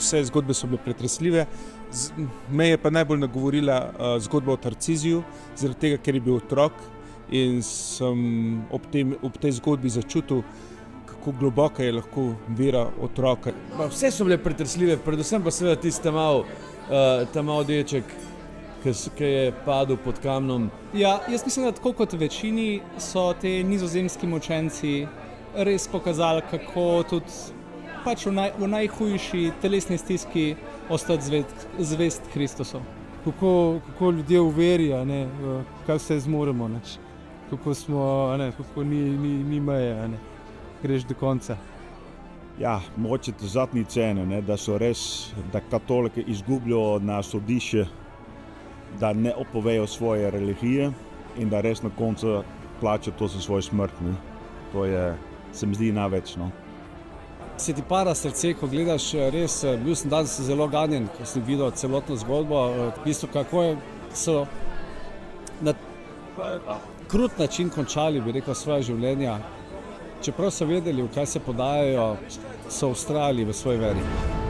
vse zgodbe so bile pretresljive. Me je pa najbolj nagovorila zgodba o Tarcisiju, zaradi tega, ker je bil otrok in sem ob tej zgodbi začutil, kako globoka je lahko vera otroka. Vse so bile pretresljive, predvsem pa seveda tisti ta mal deček, ki je padel pod kamnom. Ja, jaz mislim, da tako kot večini so te nizozemski mučenci res pokazali, kako tudi pač v najhujši telesni stiski ostati zvest Kristusu. Kako ljudje v veri, kaj vse zmoremo, kako ni meje, greš do konca. Ja, mogoče zadnji cene, da so res, da katolike izgubljajo na sodišče, da ne opovejo svoje religije in da res na koncu plačajo to za svoj smrt. To je, se mi zdi največ. Se ti para srce, ko gledaš, res, bil sem danes zelo ganjen, ko sem videl celotno zgodbo, v bistvu kako so na krut način končali, bi rekel, svoje življenja. Čeprav so vedeli, v kaj se podajajo, so vztrajali v svoji veri.